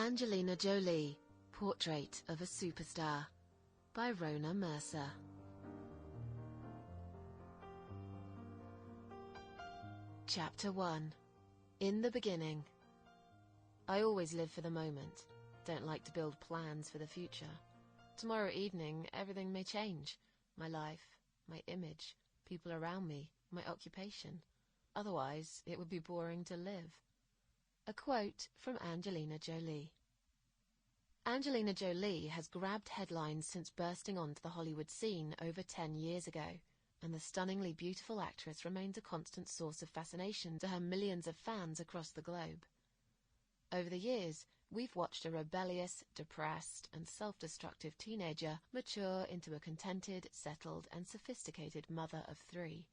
Angelina Jolie, Portrait of a Superstar by Rhona Mercer. Chapter 1. In the Beginning. I always live for the moment. Don't like to build plans for the future. Tomorrow evening, everything may change. My life, my image, people around me, my occupation. Otherwise, it would be boring to live. A quote from Angelina Jolie. Angelina Jolie has grabbed headlines since bursting onto the Hollywood scene over 10 years ago, and the stunningly beautiful actress remains a constant source of fascination to her millions of fans across the globe. Over the years, we've watched a rebellious, depressed, and self-destructive teenager mature into a contented, settled, and sophisticated mother of 3,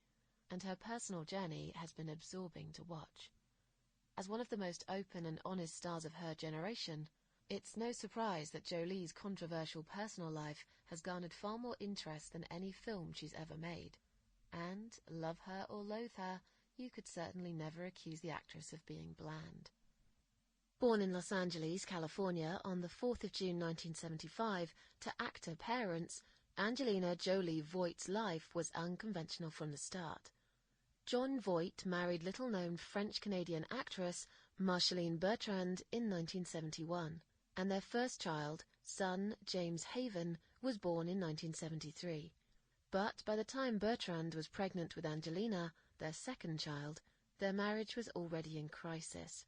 and her personal journey has been absorbing to watch. As one of the most open and honest stars of her generation, it's no surprise that Jolie's controversial personal life has garnered far more interest than any film she's ever made. And, love her or loathe her, you could certainly never accuse the actress of being bland. Born in Los Angeles, California, on the 4th of June 1975, to actor parents, Angelina Jolie Voight's life was unconventional from the start. Jon Voight married little-known French-Canadian actress Marceline Bertrand in 1971, and their first child, son James Haven, was born in 1973. But by the time Bertrand was pregnant with Angelina, their second child, their marriage was already in crisis.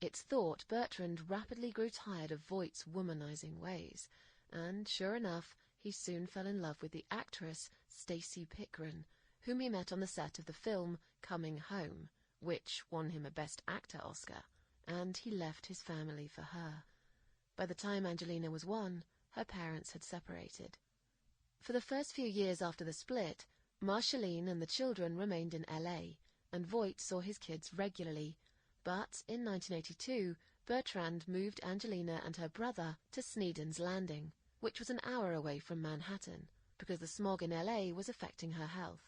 It's thought Bertrand rapidly grew tired of Voight's womanizing ways, and sure enough, he soon fell in love with the actress Stacey Pickren, whom he met on the set of the film Coming Home, which won him a Best Actor Oscar, and he left his family for her. By the time Angelina was 1, her parents had separated. For the first few years after the split, Marceline and the children remained in LA, and Voight saw his kids regularly. But in 1982, Bertrand moved Angelina and her brother to Sneden's Landing, which was an hour away from Manhattan, because the smog in LA was affecting her health.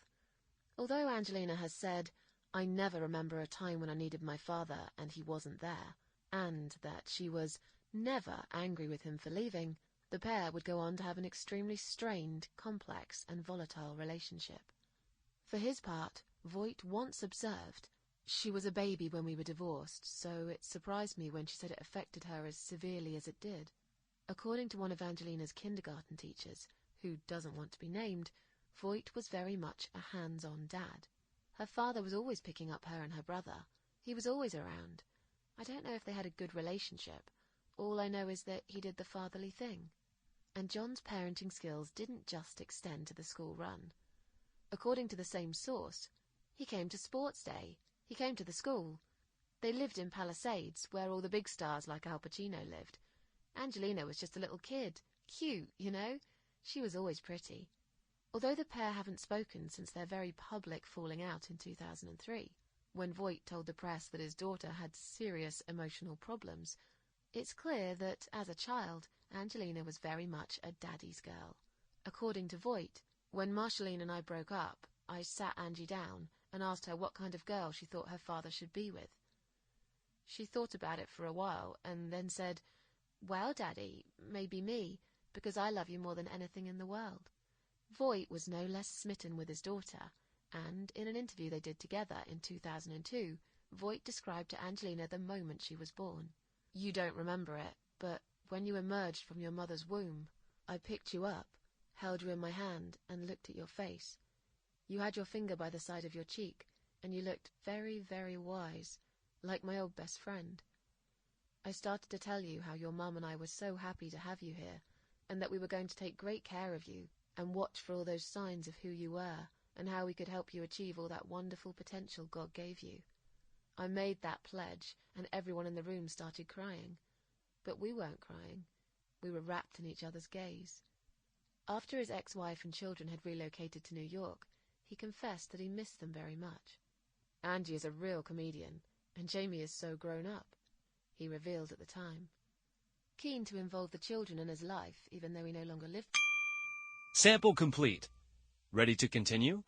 Although Angelina has said, "I never remember a time when I needed my father and he wasn't there," and that she was never angry with him for leaving, the pair would go on to have an extremely strained, complex, and volatile relationship. For his part, Voight once observed, "She was a baby when we were divorced, so it surprised me when she said it affected her as severely as it did." According to one of Angelina's kindergarten teachers, who doesn't want to be named, Voight was very much a hands-on dad. Her father was always picking up her and her brother. He was always around. I don't know if they had a good relationship. All I know is that he did the fatherly thing. And Jon's parenting skills didn't just extend to the school run. According to the same source, he came to sports day. He came to the school. They lived in Palisades, where all the big stars like Al Pacino lived. Angelina was just a little kid. Cute, you know? She was always pretty. Although the pair haven't spoken since their very public falling out in 2003, when Voight told the press that his daughter had serious emotional problems, it's clear that, as a child, Angelina was very much a daddy's girl. According to Voight, when Marceline and I broke up, I sat Angie down and asked her what kind of girl she thought her father should be with. She thought about it for a while and then said, "Well, Daddy, maybe me, because I love you more than anything in the world." Voight was no less smitten with his daughter, and in an interview they did together in 2002, Voight described to Angelina the moment she was born. "You don't remember it, but when you emerged from your mother's womb, I picked you up, held you in my hand, and looked at your face. You had your finger by the side of your cheek, and you looked very, very wise, like my old best friend. I started to tell you how your mum and I were so happy to have you here, and that we were going to take great care of you, and watch for all those signs of who you were, and how we could help you achieve all that wonderful potential God gave you. I made that pledge, and everyone in the room started crying. But we weren't crying. We were wrapped in each other's gaze." After his ex-wife and children had relocated to New York, he confessed that he missed them very much. "Angie is a real comedian, and Jamie is so grown up," he revealed at the time. Keen to involve the children in his life, even though he no longer lived. Sample complete. Ready to continue?